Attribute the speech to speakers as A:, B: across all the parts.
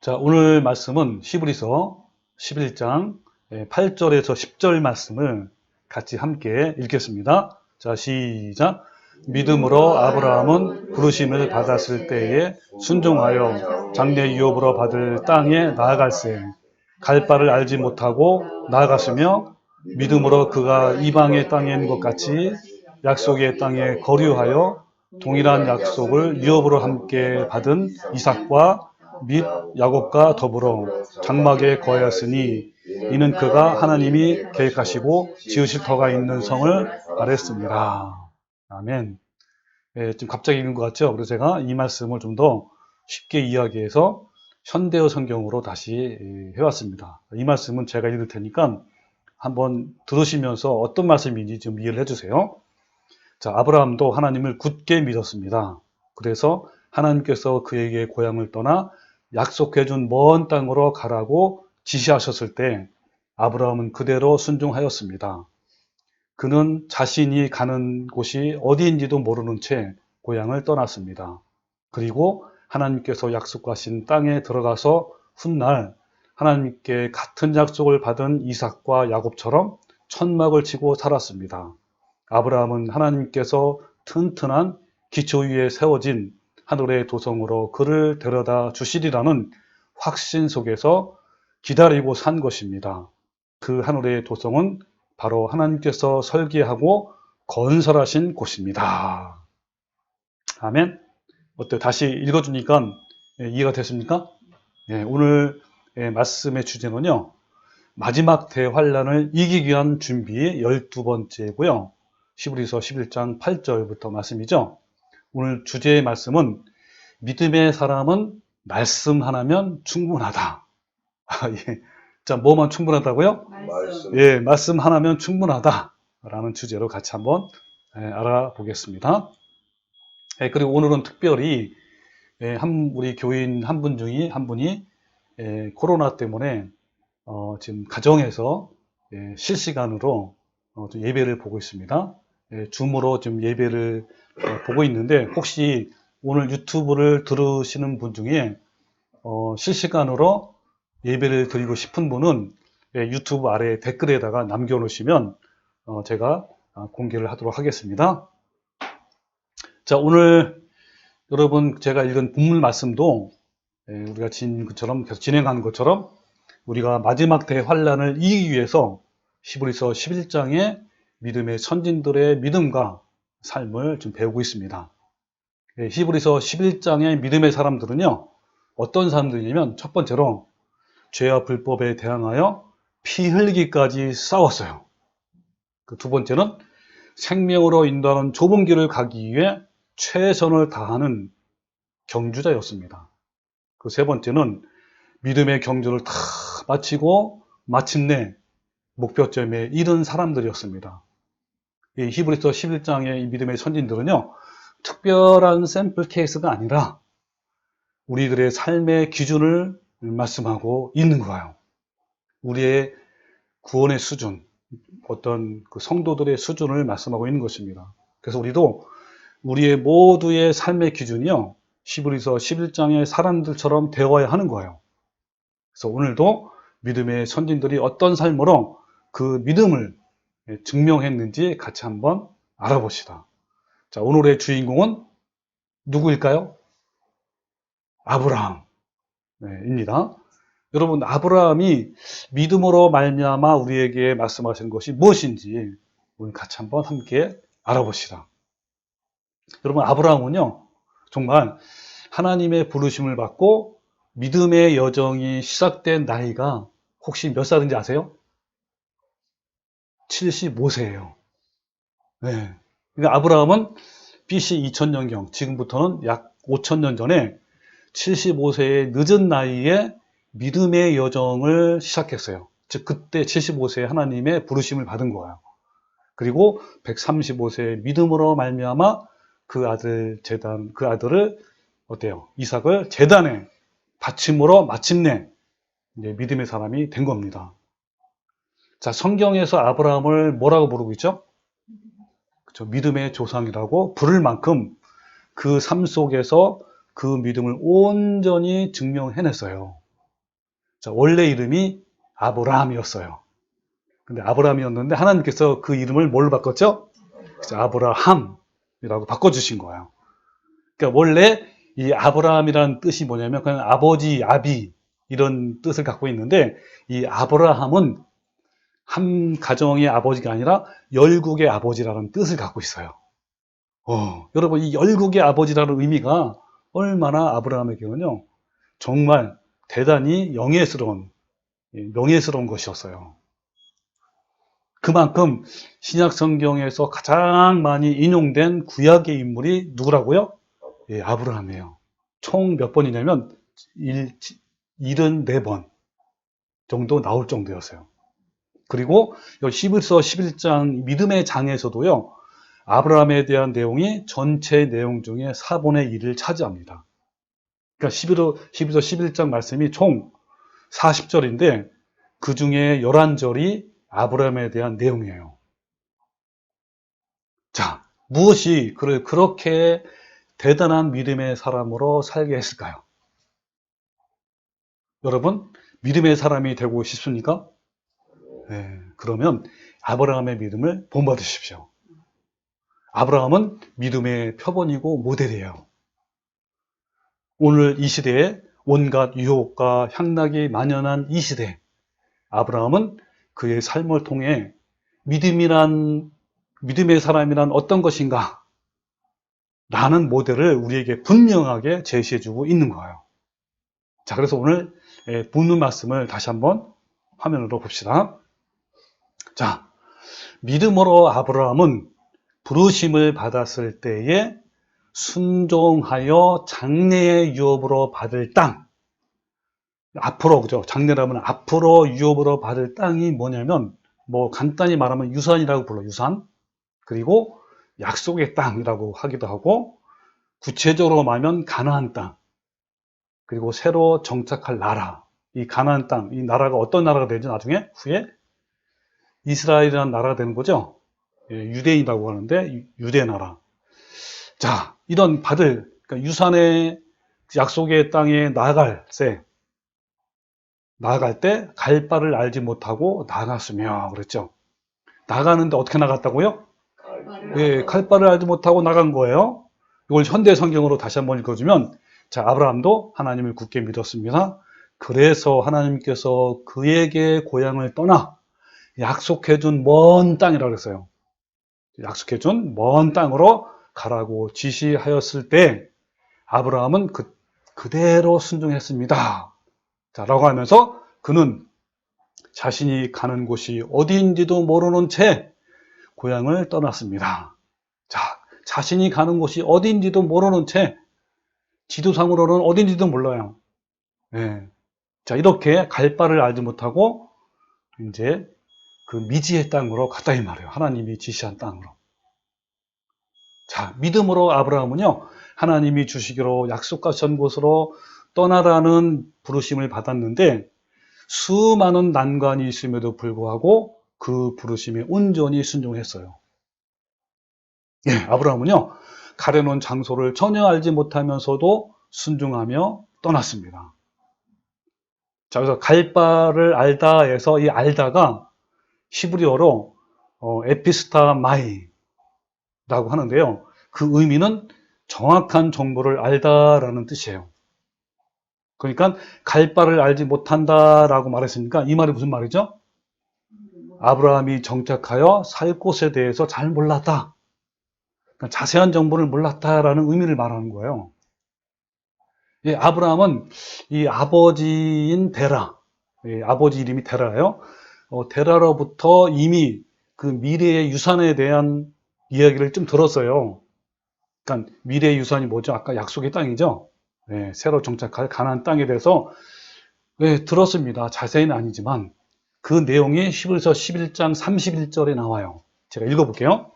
A: 자, 오늘 말씀은 히브리서 11장 8절에서 10절 말씀을 같이 함께 읽겠습니다. 자, 시작. 믿음으로 아브라함은 부르심을 받았을 때에 순종하여 장래 유업으로 받을 땅에 나아갈세 갈 바를 알지 못하고 나아갔으며 믿음으로 그가 이방의 땅에 있는 것 같이 약속의 땅에 거류하여 동일한 약속을 유업으로 함께 받은 이삭과 및 야곱과 더불어 장막에 거하였으니 이는 그가 하나님이 계획하시고 지으실 터가 있는 성을 말했습니다. 아멘. 좀 갑자기 읽은 것 같죠? 그래서 제가 이 말씀을 좀 더 쉽게 이야기해서 현대어 성경으로 다시 해왔습니다. 이 말씀은 제가 읽을 테니까 한번 들으시면서 어떤 말씀인지 좀 이해를 해주세요. 자, 아브라함도 하나님을 굳게 믿었습니다. 그래서 하나님께서 그에게 고향을 떠나 약속해준 먼 땅으로 가라고 지시하셨을 때 아브라함은 그대로 순종하였습니다. 그는 자신이 가는 곳이 어디인지도 모르는 채 고향을 떠났습니다. 그리고 하나님께서 약속하신 땅에 들어가서 훗날 하나님께 같은 약속을 받은 이삭과 야곱처럼 천막을 치고 살았습니다. 아브라함은 하나님께서 튼튼한 기초 위에 세워진 하늘의 도성으로 그를 데려다 주시리라는 확신 속에서 기다리고 산 것입니다. 그 하늘의 도성은 바로 하나님께서 설계하고 건설하신 곳입니다. 아멘. 어때요? 다시 읽어주니까 이해가 됐습니까? 오늘 말씀의 주제는요. 마지막 대환란을 이기기 위한 준비 12번째고요. 히브리서 11장 8절부터 말씀이죠. 오늘 주제의 말씀은 믿음의 사람은 말씀 하나면 충분하다. 예. 자, 뭐만 충분하다고요?
B: 말씀.
A: 예, 말씀 하나면 충분하다. 라는 주제로 같이 한번 알아보겠습니다. 그리고 오늘은 특별히 우리 교인 한 분 중에 한 분이 코로나 때문에 지금 가정에서 실시간으로 좀 예배를 보고 있습니다. 줌으로 지금 예배를 보고 있는데 혹시 오늘 유튜브를 들으시는 분 중에 실시간으로 예배를 드리고 싶은 분은 유튜브 아래 댓글에다가 남겨놓으시면 제가 공개를 하도록 하겠습니다. 자, 오늘 여러분 제가 읽은 본문 말씀도 우리가 계속 진행하는 것처럼 우리가 마지막 대환란을 이기기 위해서 히브리서 11장의 믿음의 선진들의 믿음과 삶을 좀 배우고 있습니다. 히브리서 11장의 믿음의 사람들은요, 어떤 사람들이냐면 첫 번째로 죄와 불법에 대항하여 피 흘리기까지 싸웠어요. 그 두 번째는 생명으로 인도하는 좁은 길을 가기 위해 최선을 다하는 경주자였습니다. 그 세 번째는 믿음의 경주를 다 마치고 마침내 목표점에 이른 사람들이었습니다. 이 히브리서 11장의 믿음의 선진들은요, 특별한 샘플 케이스가 아니라 우리들의 삶의 기준을 말씀하고 있는 거예요. 우리의 구원의 수준, 어떤 그 성도들의 수준을 말씀하고 있는 것입니다. 그래서 우리도 우리의 모두의 삶의 기준이요, 히브리서 11장의 사람들처럼 되어야 하는 거예요. 그래서 오늘도 믿음의 선진들이 어떤 삶으로 그 믿음을 증명했는지 같이 한번 알아봅시다. 자, 오늘의 주인공은 누구일까요? 아브라함입니다. 여러분, 아브라함이 믿음으로 말미암아 우리에게 말씀하시는 것이 무엇인지 오늘 같이 한번 함께 알아봅시다. 여러분, 아브라함은요, 정말 하나님의 부르심을 받고 믿음의 여정이 시작된 나이가 혹시 몇 살인지 아세요? 75세예요. 네. 그러니까 아브라함은 BC 2000년경, 지금부터는 약 5000년 전에 75세의 늦은 나이에 믿음의 여정을 시작했어요. 즉 그때 75세에 하나님의 부르심을 받은 거예요. 그리고 135세의 믿음으로 말미암아 그 아들을 어때요? 이삭을 제단에 바침으로 마침내 이제 믿음의 사람이 된 겁니다. 자, 성경에서 아브라함을 뭐라고 부르고 있죠? 그렇죠? 믿음의 조상이라고 부를 만큼 그 삶 속에서 그 믿음을 온전히 증명해냈어요. 자, 원래 이름이 아브라함이었어요. 근데 아브라함이었는데 하나님께서 그 이름을 뭘로 바꿨죠? 아브라함이라고 바꿔주신 거예요. 그러니까 원래 이 아브라함이라는 뜻이 뭐냐면 그냥 아버지, 아비 이런 뜻을 갖고 있는데 이 아브라함은 한 가정의 아버지가 아니라 열국의 아버지라는 뜻을 갖고 있어요. 여러분 이 열국의 아버지라는 의미가 얼마나 아브라함에게는요 정말 대단히 명예스러운 것이었어요. 그만큼 신약 성경에서 가장 많이 인용된 구약의 인물이 누구라고요? 예, 아브라함이에요. 총 몇 번이냐면 74번 정도 나올 정도였어요. 그리고 히브리서 11장 믿음의 장에서도요. 아브라함에 대한 내용이 전체 내용 중에 4분의 1을 차지합니다. 그러니까 히브리서 11장 말씀이 총 40절인데 그 중에 11절이 아브라함에 대한 내용이에요. 자, 무엇이 그를 그렇게 대단한 믿음의 사람으로 살게 했을까요? 여러분, 믿음의 사람이 되고 싶습니까? 네, 그러면 아브라함의 믿음을 본받으십시오. 아브라함은 믿음의 표본이고 모델이에요. 오늘 이 시대에 온갖 유혹과 향락이 만연한 이 시대, 아브라함은 그의 삶을 통해 믿음의 사람이란 어떤 것인가? 라는 모델을 우리에게 분명하게 제시해주고 있는 거예요. 자, 그래서 오늘 본문 말씀을 다시 한번 화면으로 봅시다. 자, 믿음으로 아브라함은 부르심을 받았을 때에 순종하여 장래의 유업으로 받을 땅, 앞으로, 그죠? 장래라면 앞으로 유업으로 받을 땅이 뭐냐면, 뭐 간단히 말하면 유산이라고 불러, 유산. 그리고 약속의 땅이라고 하기도 하고, 구체적으로 말하면 가나안 땅. 그리고 새로 정착할 나라. 이 가나안 땅, 이 나라가 어떤 나라가 되죠? 나중에 후에 이스라엘이라는 나라가 되는 거죠. 유대인이라고 하는데 유대 나라. 자, 이런 그러니까 유산의 약속의 땅에 나아갈 때 갈 바를 알지 못하고 나갔으며 그랬죠. 나가는데 어떻게 나갔다고요? 예, 갈 바를 알지 못하고 나간 거예요. 이걸 현대 성경으로 다시 한번 읽어주면, 자, 아브라함도 하나님을 굳게 믿었습니다. 그래서 하나님께서 그에게 고향을 떠나 약속해준 먼 땅이라고 했어요. 약속해준 먼 땅으로 가라고 지시하였을 때 아브라함은 그대로 순종했습니다. 자, 라고 하면서 그는 자신이 가는 곳이 어디인지도 모르는 채 고향을 떠났습니다. 자, 자신이 가는 곳이 어디인지도 모르는 채 지도상으로는 어딘지도 몰라요. 네. 자, 이렇게 갈 바를 알지 못하고 이제 그 미지의 땅으로 갔다 이 말이에요. 하나님이 지시한 땅으로. 자, 믿음으로 아브라함은요, 하나님이 주시기로 약속하신 곳으로 떠나라는 부르심을 받았는데 수많은 난관이 있음에도 불구하고 그 부르심에 온전히 순종했어요. 예, 아브라함은요, 가려놓은 장소를 전혀 알지 못하면서도 순종하며 떠났습니다. 자, 그래서 갈 바를 알다에서 이 알다가 히브리어로 에피스타마이라고 하는데요. 그 의미는 정확한 정보를 알다라는 뜻이에요. 그러니까 갈 바를 알지 못한다라고 말했으니까 이 말이 무슨 말이죠? 아브라함이 정착하여 살 곳에 대해서 잘 몰랐다. 그러니까 자세한 정보를 몰랐다라는 의미를 말하는 거예요. 예, 아브라함은 이 아버지인 데라, 아버지 이름이 데라예요. 데라로부터 이미 그 미래의 유산에 대한 이야기를 좀 들었어요. 그러니까 미래의 유산이 뭐죠? 아까 약속의 땅이죠. 네, 새로 정착할 가나안 땅에 대해서 들었습니다. 자세히는 아니지만 그 내용이 히브리서 11장 31절에 나와요. 제가 읽어볼게요.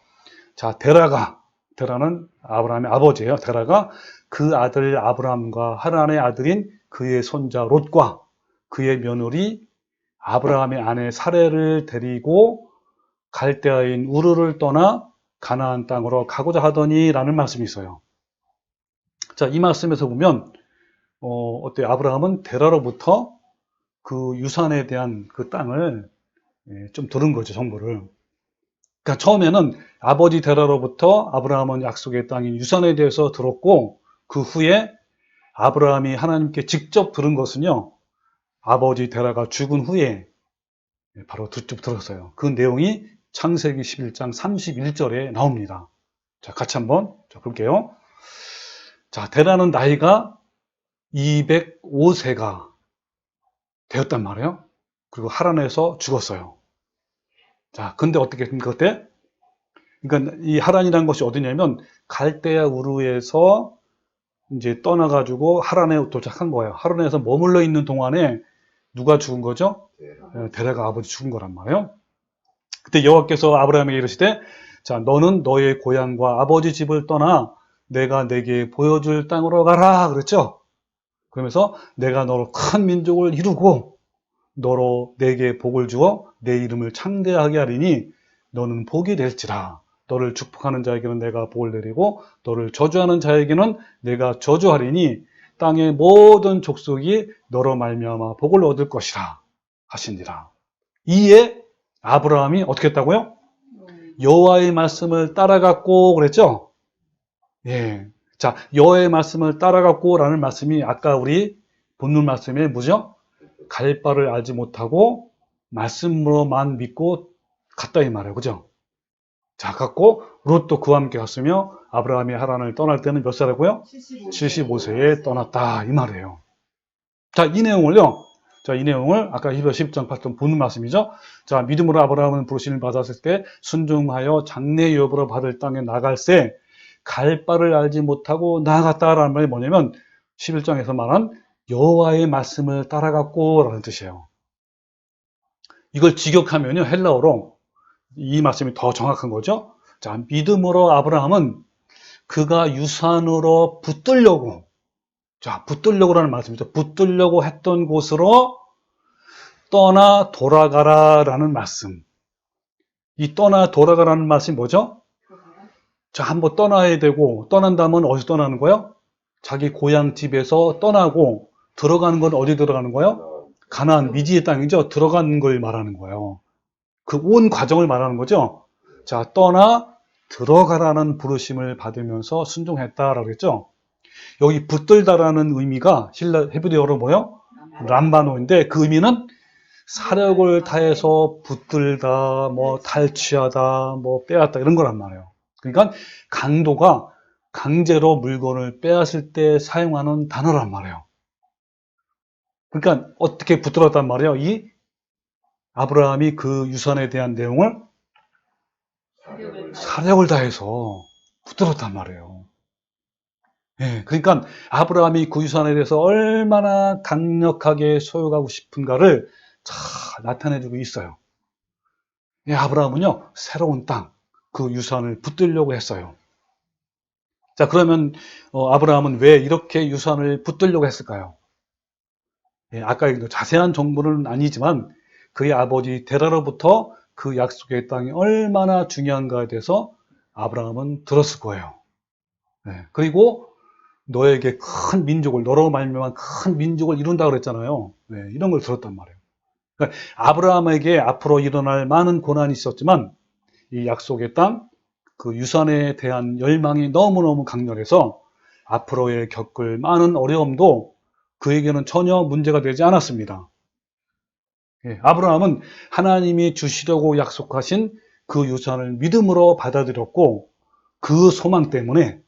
A: 자, 데라는 아브라함의 아버지예요. 데라가 그 아들 아브라함과 하란의 아들인 그의 손자 롯과 그의 며느리 아브라함의 아내 사레를 데리고 갈대아인 우르를 떠나 가나안 땅으로 가고자 하더니 라는 말씀이 있어요. 자, 이 말씀에서 보면 어때요? 아브라함은 데라로부터 그 유산에 대한 그 땅을 좀 들은 거죠, 정보를. 그러니까 처음에는 아버지 데라로부터 아브라함은 약속의 땅인 유산에 대해서 들었고, 그 후에 아브라함이 하나님께 직접 들은 것은요, 아버지 데라가 죽은 후에 바로 직접 들었어요. 그 내용이 창세기 11장 31절에 나옵니다. 자, 같이 한번 볼게요. 자, 데라는 나이가 205세가 되었단 말이에요. 그리고 하란에서 죽었어요. 자, 근데 어떻게 됩니까, 그때? 그러니까 이 하란이라는 것이 어디냐면 갈대아 우르에서 이제 떠나가지고 하란에 도착한 거예요. 하란에서 머물러 있는 동안에 누가 죽은 거죠? 데라가 아버지 죽은 거란 말이에요. 그때 여호와께서 아브라함에게 이르시되, 자, 너는 너의 고향과 아버지 집을 떠나 내가 내게 보여줄 땅으로 가라 그랬죠. 그러면서 내가 너로 큰 민족을 이루고 너로 내게 복을 주어 내 이름을 창대하게 하리니 너는 복이 될지라. 너를 축복하는 자에게는 내가 복을 내리고 너를 저주하는 자에게는 내가 저주하리니 땅의 모든 족속이 너로 말미암아 복을 얻을 것이라 하시니라. 이에 아브라함이 어떻게 했다고요? 여호와의 말씀을 따라갔고 그랬죠? 예. 자, 여호와의 말씀을 따라갔고 라는 말씀이 아까 우리 본문 말씀에 뭐죠? 갈 바를 알지 못하고 말씀으로만 믿고 갔다 이 말이에요. 그죠? 자, 갔고 롯도 그와 함께 갔으며 아브라함이 하란을 떠날 때는 몇 살이고요? 75세에 떠났다 이 말이에요. 자, 이 내용을요. 자, 이 내용을 아까 히브리서 10장 8절 본문 말씀이죠. 자, 믿음으로 아브라함은 부르심을 받았을 때 순종하여 장래 유업으로 받을 땅에 나갈새 갈 바를 알지 못하고 나아갔다라는 말이 뭐냐면 11장에서 말한 여호와의 말씀을 따라갔고 라는 뜻이에요. 이걸 직역하면요, 헬라어로 이 말씀이 더 정확한 거죠. 자, 믿음으로 아브라함은 그가 유산으로 붙들려고, 자, 붙들려고라는 말씀이죠. 붙들려고 했던 곳으로 떠나 돌아가라라는 말씀. 이 떠나 돌아가라는 말씀이 뭐죠? 자, 한번 떠나야 되고, 떠난 다음은 어디서 떠나는 거예요? 자기 고향 집에서 떠나고, 들어가는 건 어디 들어가는 거예요? 가나안 미지의 땅이죠. 들어가는 걸 말하는 거예요. 그 온 과정을 말하는 거죠. 자, 떠나 들어가라는 부르심을 받으면서 순종했다라고 했죠. 여기 붙들다라는 의미가 히브리어로 뭐예요? 람바노인데 그 의미는 사력을 다해서 붙들다, 뭐 탈취하다, 뭐 빼앗다 이런 거란 말이에요. 그러니까 강도가 강제로 물건을 빼앗을 때 사용하는 단어란 말이에요. 그러니까 어떻게 붙들었단 말이에요? 이 아브라함이 그 유산에 대한 내용을 사력을 다해서 붙들었단 말이에요. 예, 그러니까 아브라함이 그 유산에 대해서 얼마나 강력하게 소유하고 싶은가를 잘 나타내주고 있어요. 예, 아브라함은요, 새로운 땅, 그 유산을 붙들려고 했어요. 자, 그러면 아브라함은 왜 이렇게 유산을 붙들려고 했을까요? 예, 아까 자세한 정보는 아니지만 그의 아버지 데라로부터 그 약속의 땅이 얼마나 중요한가에 대해서 아브라함은 들었을 거예요. 예, 그리고 너에게 큰 민족을, 너로 말미암아 큰 민족을 이룬다 그랬잖아요. 네, 이런 걸 들었단 말이에요. 그러니까 아브라함에게 앞으로 일어날 많은 고난이 있었지만 이 약속의 땅, 그 유산에 대한 열망이 너무너무 강렬해서 앞으로의 겪을 많은 어려움도 그에게는 전혀 문제가 되지 않았습니다. 예, 아브라함은 하나님이 주시려고 약속하신 그 유산을 믿음으로 받아들였고 그 소망 때문에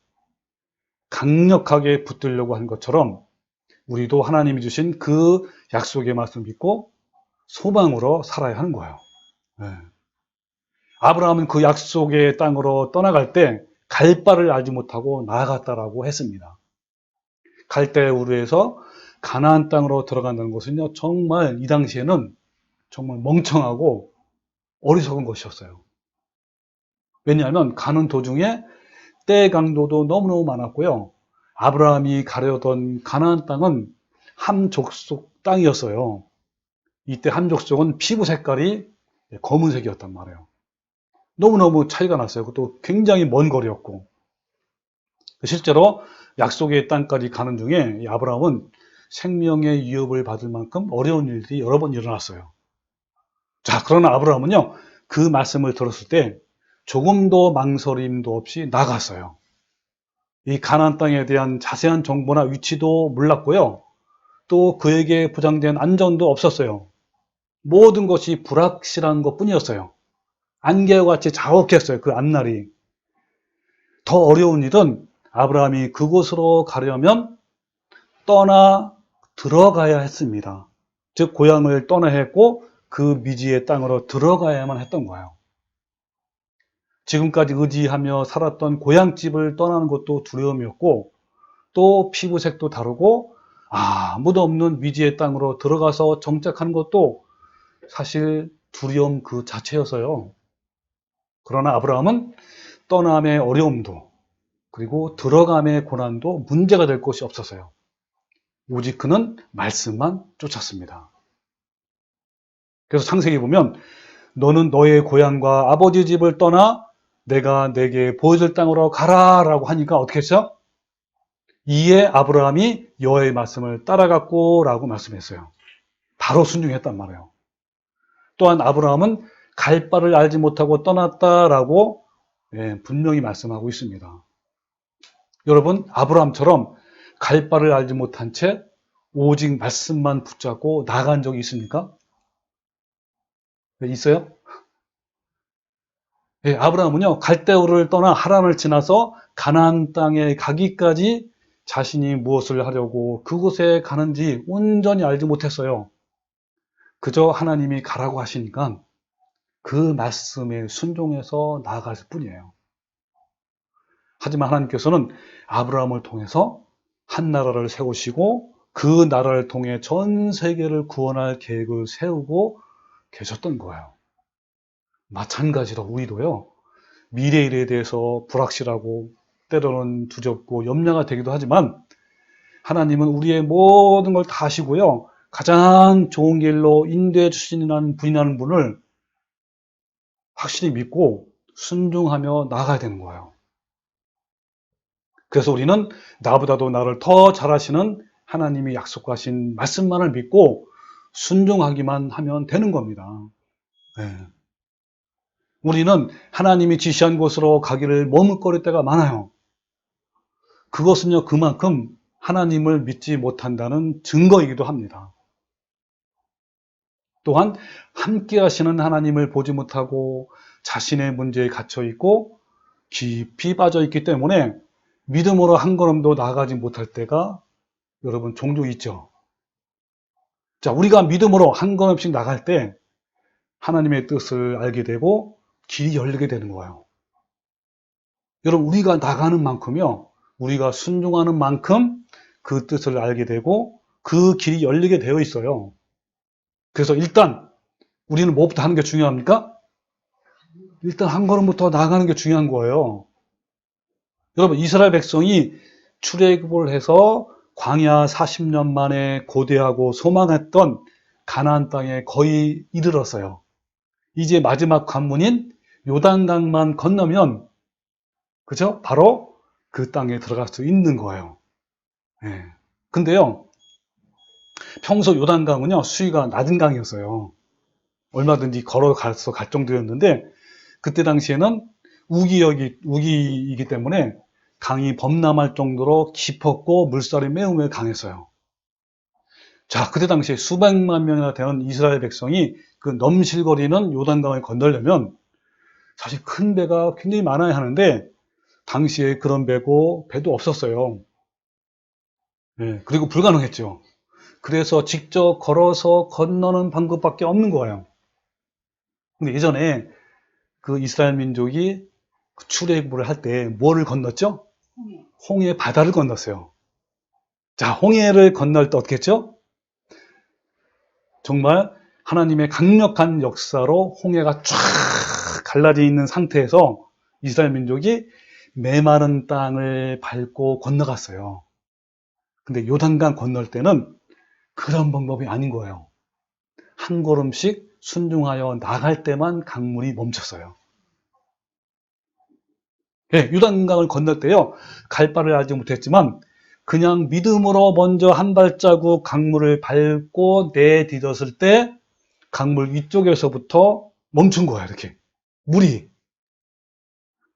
A: 강력하게 붙들려고 한 것처럼 우리도 하나님이 주신 그 약속의 말씀을 믿고 소망으로 살아야 하는 거예요. 네. 아브라함은 그 약속의 땅으로 떠나갈 때 갈 바를 알지 못하고 나아갔다라고 했습니다. 갈대 우르에서 가나안 땅으로 들어간다는 것은요, 정말 이 당시에는 정말 멍청하고 어리석은 것이었어요. 왜냐하면 가는 도중에 때 강도도 너무너무 많았고요. 아브라함이 가려던 가나안 땅은 함 족속 땅이었어요. 이때 함 족속은 피부 색깔이 검은색이었단 말이에요. 너무너무 차이가 났어요. 그것도 굉장히 먼 거리였고. 실제로 약속의 땅까지 가는 중에 이 아브라함은 생명의 위협을 받을 만큼 어려운 일들이 여러 번 일어났어요. 자, 그러나 아브라함은요, 그 말씀을 들었을 때 조금도 망설임도 없이 나갔어요. 이 가나안 땅에 대한 자세한 정보나 위치도 몰랐고요. 또 그에게 보장된 안전도 없었어요. 모든 것이 불확실한 것뿐이었어요. 안개와 같이 자욱했어요. 그 앞날이. 더 어려운 일은 아브라함이 그곳으로 가려면 떠나 들어가야 했습니다. 즉 고향을 떠나야 했고 그 미지의 땅으로 들어가야만 했던 거예요. 지금까지 의지하며 살았던 고향집을 떠나는 것도 두려움이었고 또 피부색도 다르고 아무도 없는 미지의 땅으로 들어가서 정착하는 것도 사실 두려움 그 자체여서요. 그러나 아브라함은 떠남의 어려움도 그리고 들어감의 고난도 문제가 될 것이 없었어요. 오직 그는 말씀만 쫓았습니다. 그래서 창세기 보면 너는 너의 고향과 아버지 집을 떠나 내가 내게 보여줄 땅으로 가라 라고 하니까 어떻게 했죠? 이에 아브라함이 여호와의 말씀을 따라갔고 라고 말씀했어요. 바로 순종했단 말이에요. 또한 아브라함은 갈 바를 알지 못하고 떠났다라고 분명히 말씀하고 있습니다. 여러분, 아브라함처럼 갈 바를 알지 못한 채 오직 말씀만 붙잡고 나간 적이 있습니까? 있어요? 아브라함은요, 갈대우를 떠나 하란을 지나서 가나안 땅에 가기까지 자신이 무엇을 하려고 그곳에 가는지 온전히 알지 못했어요. 그저 하나님이 가라고 하시니까 그 말씀에 순종해서 나아갈 뿐이에요. 하지만 하나님께서는 아브라함을 통해서 한 나라를 세우시고 그 나라를 통해 전 세계를 구원할 계획을 세우고 계셨던 거예요. 마찬가지로 우리도요, 미래 일에 대해서 불확실하고 때로는 두렵고 염려가 되기도 하지만 하나님은 우리의 모든 걸 다 아시고요, 가장 좋은 길로 인도해 주시는 분을 확실히 믿고 순종하며 나아가야 되는 거예요. 그래서 우리는 나보다도 나를 더 잘하시는 하나님이 약속하신 말씀만을 믿고 순종하기만 하면 되는 겁니다. 네. 우리는 하나님이 지시한 곳으로 가기를 머뭇거릴 때가 많아요. 그것은요, 그만큼 하나님을 믿지 못한다는 증거이기도 합니다. 또한 함께 하시는 하나님을 보지 못하고 자신의 문제에 갇혀 있고 깊이 빠져 있기 때문에 믿음으로 한 걸음도 나아가지 못할 때가 여러분 종종 있죠. 자, 우리가 믿음으로 한 걸음씩 나갈 때 하나님의 뜻을 알게 되고 길이 열리게 되는 거예요. 여러분, 우리가 나가는 만큼요, 우리가 순종하는 만큼 그 뜻을 알게 되고 그 길이 열리게 되어 있어요. 그래서 일단 우리는 뭐부터 하는 게 중요합니까? 일단 한 걸음부터 나가는 게 중요한 거예요. 여러분, 이스라엘 백성이 출애굽을 해서 광야 40년 만에 고대하고 소망했던 가나안 땅에 거의 이르렀어요. 이제 마지막 관문인 요단강만 건너면, 그죠? 바로 그 땅에 들어갈 수 있는 거예요. 네. 근데요, 평소 요단강은요, 수위가 낮은 강이었어요. 얼마든지 걸어가서 갈 정도였는데, 그때 당시에는 우기이기 때문에 강이 범람할 정도로 깊었고 물살이 매우 강했어요. 자, 그때 당시에 수백만 명이나 되는 이스라엘 백성이 그 넘실거리는 요단강을 건너려면 사실 큰 배가 굉장히 많아야 하는데 당시에 그런 배도 없었어요. 네, 그리고 불가능했죠. 그래서 직접 걸어서 건너는 방법밖에 없는 거예요. 근데 예전에 그 이스라엘 민족이 출애굽을 할 때 뭐를 건넜죠? 홍해 바다를 건넜어요. 자, 홍해를 건널 때 어떻게 했죠? 정말 하나님의 강력한 역사로 홍해가 쫙 갈라져 있는 상태에서 이스라엘 민족이 메마른 땅을 밟고 건너갔어요. 근데 요단강 건널 때는 그런 방법이 아닌 거예요. 한 걸음씩 순종하여 나갈 때만 강물이 멈췄어요. 네, 요단강을 건널 때요, 갈 바를 알지 못했지만 그냥 믿음으로 먼저 한 발자국 강물을 밟고 내디뎠을 때 강물 위쪽에서부터 멈춘 거야, 이렇게. 물이.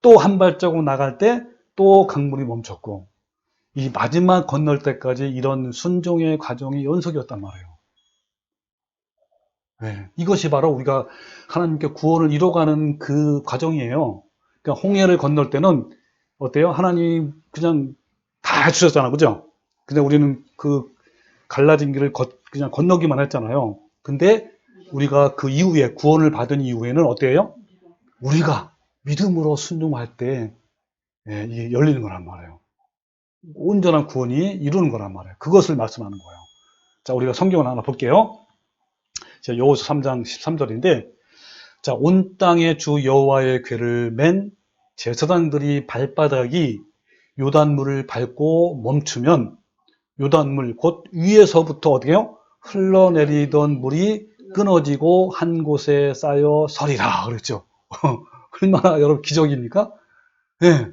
A: 또 한 발자국 나갈 때 또 강물이 멈췄고, 이 마지막 건널 때까지 이런 순종의 과정이 연속이었단 말이에요. 네, 이것이 바로 우리가 하나님께 구원을 이뤄가는 그 과정이에요. 그러니까 홍해를 건널 때는 어때요? 하나님 그냥 다 해주셨잖아, 그죠? 근데 우리는 그 갈라진 길을 그냥 건너기만 했잖아요. 근데 우리가 그 이후에 구원을 받은 이후에는 어때요? 우리가 믿음으로 순종할 때 이게 열리는 거란 말이에요. 온전한 구원이 이루는 거란 말이에요. 그것을 말씀하는 거예요. 자, 우리가 성경을 하나 볼게요. 자, 여호수아 3장 13절인데, 자, 온 땅의 주 여호와의 궤를 맨 제사장들이 발바닥이 요단물을 밟고 멈추면 요단물 곧 위에서부터 어떻게 해요? 흘러내리던 물이 끊어지고 한 곳에 쌓여 서리라 그랬죠. 얼마나 여러분 기적입니까? 네.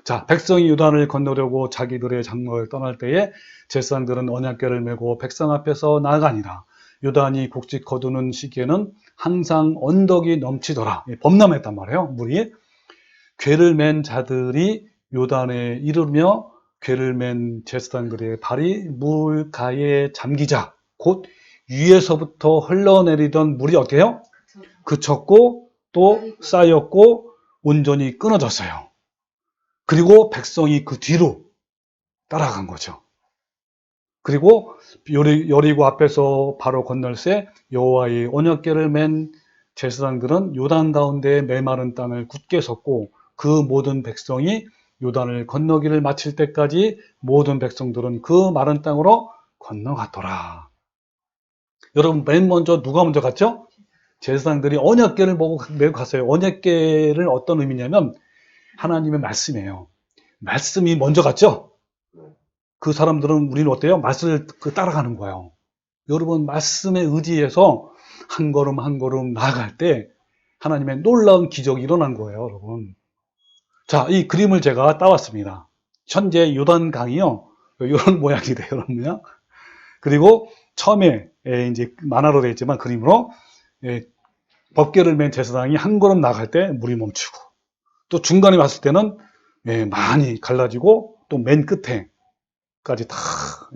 A: 자, 백성이 요단을 건너려고 자기들의 장로를 떠날 때에 제사장들은 언약궤를 메고 백성 앞에서 나아가니라. 요단이 곡식 거두는 시기에는 항상 언덕이 넘치더라. 범람했단 말이에요, 물이. 궤를 맨 자들이 요단에 이르며 궤를 맨 제사장들의 발이 물가에 잠기자 곧 위에서부터 흘러내리던 물이 어떻게 해요? 그쳤고 또 쌓였고 온전히 끊어졌어요. 그리고 백성이 그 뒤로 따라간 거죠. 그리고 여리고 앞에서 바로 건널새 여호와의 언약궤를 맨 제사장들은 요단 가운데 메마른 땅을 굳게 섰고 그 모든 백성이 요단을 건너기를 마칠 때까지 모든 백성들은 그 마른 땅으로 건너갔더라. 여러분, 맨 먼저 누가 먼저 갔죠? 제사장들이 언약궤를 메고 갔어요. 언약궤를 어떤 의미냐면 하나님의 말씀이에요. 말씀이 먼저 갔죠? 그 사람들은 우리는 어때요? 말씀을 따라가는 거예요. 여러분, 말씀에 의지해서 한 걸음 한 걸음 나아갈 때 하나님의 놀라운 기적이 일어난 거예요, 여러분. 자, 이 그림을 제가 따왔습니다. 현재 요단강이요, 이런 모양이 돼요, 여러분요. 그리고 처음에 이제 만화로 되어 있지만 그림으로 법궤를 맨 제사장이 한 걸음 나갈 때 물이 멈추고 또 중간에 왔을 때는 많이 갈라지고 또 맨 끝에까지 다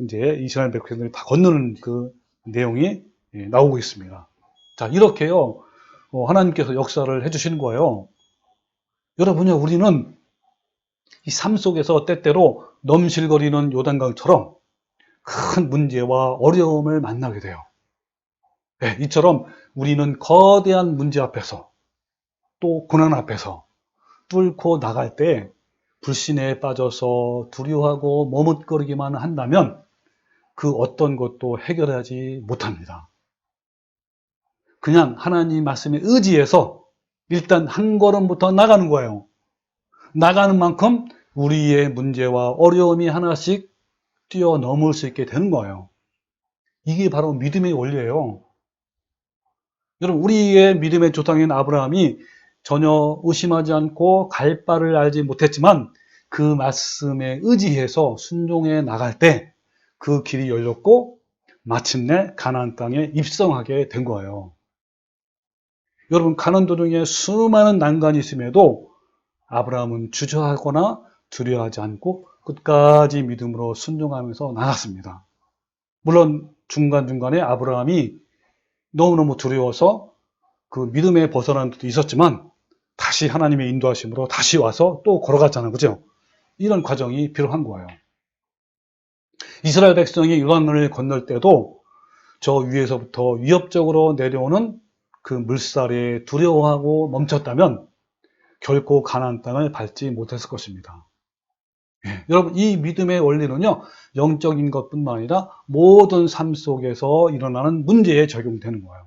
A: 이제 이스라엘 백성들이 다 건너는 그 내용이 나오고 있습니다. 자, 이렇게요 하나님께서 역사를 해주시는 거예요. 여러분요, 우리는 이 삶 속에서 때때로 넘실거리는 요단강처럼 큰 문제와 어려움을 만나게 돼요. 네, 이처럼 우리는 거대한 문제 앞에서 또 고난 앞에서 뚫고 나갈 때 불신에 빠져서 두려워하고 머뭇거리기만 한다면 그 어떤 것도 해결하지 못합니다. 그냥 하나님 말씀에 의지해서 일단 한 걸음부터 나가는 거예요. 나가는 만큼 우리의 문제와 어려움이 하나씩 뛰어넘을 수 있게 되는 거예요. 이게 바로 믿음의 원리예요. 여러분, 우리의 믿음의 조상인 아브라함이 전혀 의심하지 않고 갈 바를 알지 못했지만 그 말씀에 의지해서 순종해 나갈 때 그 길이 열렸고 마침내 가나안 땅에 입성하게 된 거예요. 여러분, 가는 도중에 수많은 난관이 있음에도 아브라함은 주저하거나 두려워하지 않고 끝까지 믿음으로 순종하면서 나갔습니다. 물론 중간중간에 아브라함이 너무너무 두려워서 그 믿음에 벗어난 것도 있었지만 다시 하나님의 인도하심으로 다시 와서 또 걸어갔잖아요. 그죠? 이런 과정이 필요한 거예요. 이스라엘 백성이 요단을 건널 때도 저 위에서부터 위협적으로 내려오는 그 물살에 두려워하고 멈췄다면 결코 가나안 땅을 밟지 못했을 것입니다. 여러분, 이 믿음의 원리는요, 영적인 것뿐만 아니라 모든 삶 속에서 일어나는 문제에 적용되는 거예요.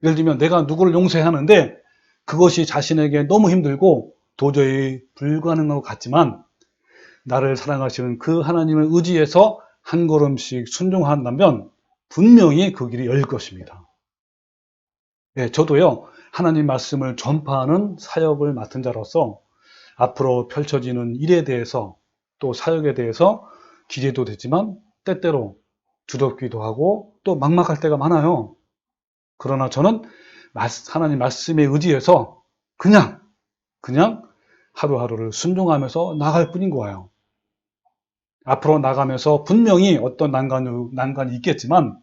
A: 예를 들면 내가 누구를 용서해야 하는데 그것이 자신에게 너무 힘들고 도저히 불가능한 것 같지만 나를 사랑하시는 그 하나님을 의지해서 한 걸음씩 순종한다면 분명히 그 길이 열릴 것입니다. 저도요, 하나님 말씀을 전파하는 사역을 맡은 자로서 앞으로 펼쳐지는 일에 대해서 또 사역에 대해서 기대도 되지만 때때로 두렵기도 하고 또 막막할 때가 많아요. 그러나 저는 하나님 말씀에 의지해서 그냥 하루하루를 순종하면서 나갈 뿐인 거예요. 앞으로 나가면서 분명히 어떤 난관이 있겠지만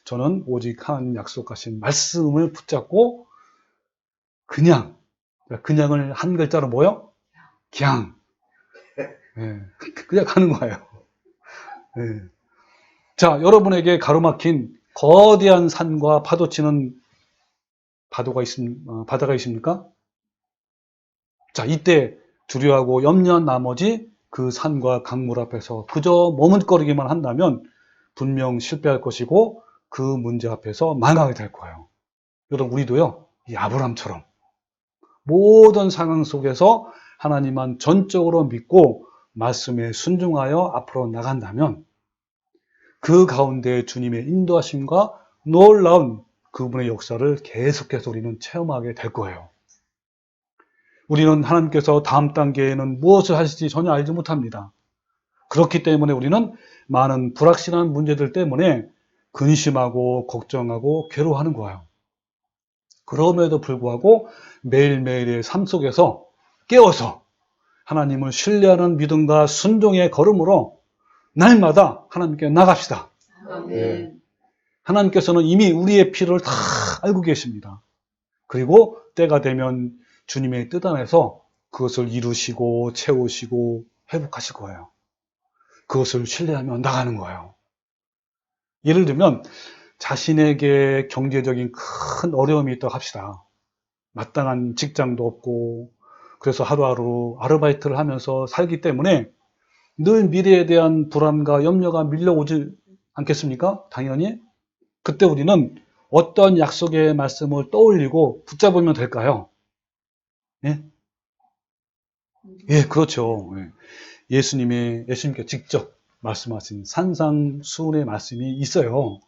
A: 저는 오직 하나님 약속하신 말씀을 붙잡고 그냥을 한 글자로 뭐요? 그냥. 네, 그냥 가는 거예요. 네. 자, 여러분에게 가로막힌 거대한 산과 파도치는 바다가 있습니까? 자, 이때 두려워하고 염려한 나머지 그 산과 강물 앞에서 그저 머뭇거리기만 한다면 분명 실패할 것이고 그 문제 앞에서 망하게 될 거예요. 여러분, 우리도요, 이 아브라함처럼 모든 상황 속에서 하나님만 전적으로 믿고 말씀에 순종하여 앞으로 나간다면 그 가운데 주님의 인도하심과 놀라운 그분의 역사를 계속해서 우리는 체험하게 될 거예요. 우리는 하나님께서 다음 단계에는 무엇을 하실지 전혀 알지 못합니다. 그렇기 때문에 우리는 많은 불확실한 문제들 때문에 근심하고 걱정하고 괴로워하는 거예요. 그럼에도 불구하고 매일매일의 삶 속에서 깨어서 하나님을 신뢰하는 믿음과 순종의 걸음으로 날마다 하나님께 나갑시다. 네. 하나님께서는 이미 우리의 필요를 다 알고 계십니다. 그리고 때가 되면 주님의 뜻 안에서 그것을 이루시고 채우시고 회복하실 거예요. 그것을 신뢰하며 나가는 거예요. 예를 들면 자신에게 경제적인 큰 어려움이 있다고 합시다. 마땅한 직장도 없고 그래서 하루하루 아르바이트를 하면서 살기 때문에 늘 미래에 대한 불안과 염려가 밀려오지 않겠습니까? 당연히. 그때 우리는 어떤 약속의 말씀을 떠올리고 붙잡으면 될까요? 예? 예, 그렇죠. 예수님께 직접 말씀하신 산상수훈의 말씀이 있어요.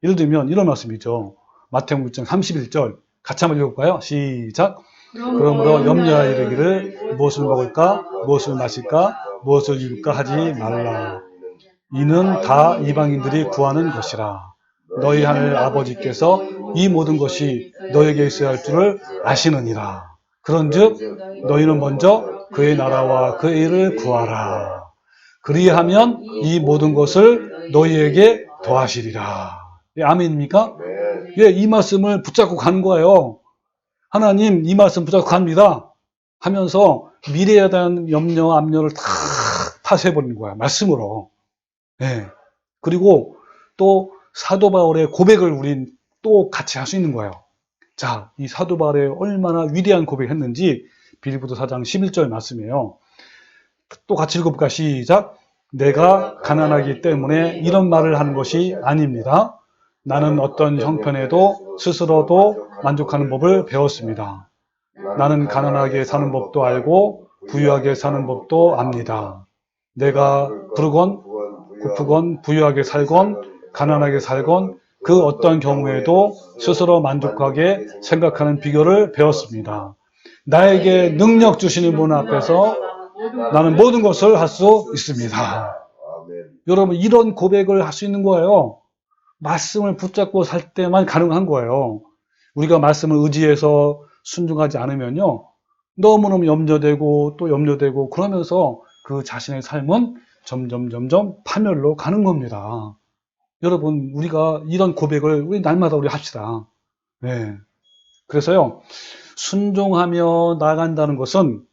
A: 예를 들면 이런 말씀이죠. 마태복음 6장 31절 같이 한번 읽어볼까요? 시작. 그러므로 염려하여 이르기를 무엇을 먹을까, 무엇을 마실까, 무엇을 입을까 하지 말라. 이는 다 이방인들이 구하는 것이라. 너희 하늘 아버지께서 이 모든 것이 너에게 있어야 할 줄을 아시느니라. 그런즉 너희는 먼저 그의 나라와 그의 일을 구하라. 그리하면 이 모든 것을 너희에게 더하시리라. 예, 아멘입니까? 예, 이 말씀을 붙잡고 가는 거예요. 하나님 이 말씀 붙잡고 갑니다 하면서 미래에 대한 염려, 압력을 다 파쇄해버리는 거야. 말씀으로. 예. 그리고 또 사도 바울의 고백을 우린 또 같이 할 수 있는 거예요. 자, 이 사도 바울의 얼마나 위대한 고백을 했는지 빌립보서 4장 11절 말씀이에요. 또 같이 읽어볼까? 시작. 내가 가난하기 때문에 이런 말을 하는 것이 아닙니다. 나는 어떤 형편에도 스스로도 만족하는 법을 배웠습니다. 나는 가난하게 사는 법도 알고 부유하게 사는 법도 압니다. 내가 부르건 고프건 부유하게 살건 가난하게 살건 그 어떤 경우에도 스스로 만족하게 생각하는 비결을 배웠습니다. 나에게 능력 주시는 분 앞에서 나는 모든 것을 할 수 있습니다. 여러분, 이런 고백을 할 수 있는 거예요. 말씀을 붙잡고 살 때만 가능한 거예요. 우리가 말씀을 의지해서 순종하지 않으면요, 너무너무 염려되고 또 염려되고 그러면서 그 자신의 삶은 점점 파멸로 가는 겁니다. 여러분, 우리가 이런 고백을 우리 날마다 우리 합시다. 네. 그래서요, 순종하며 나간다는 것은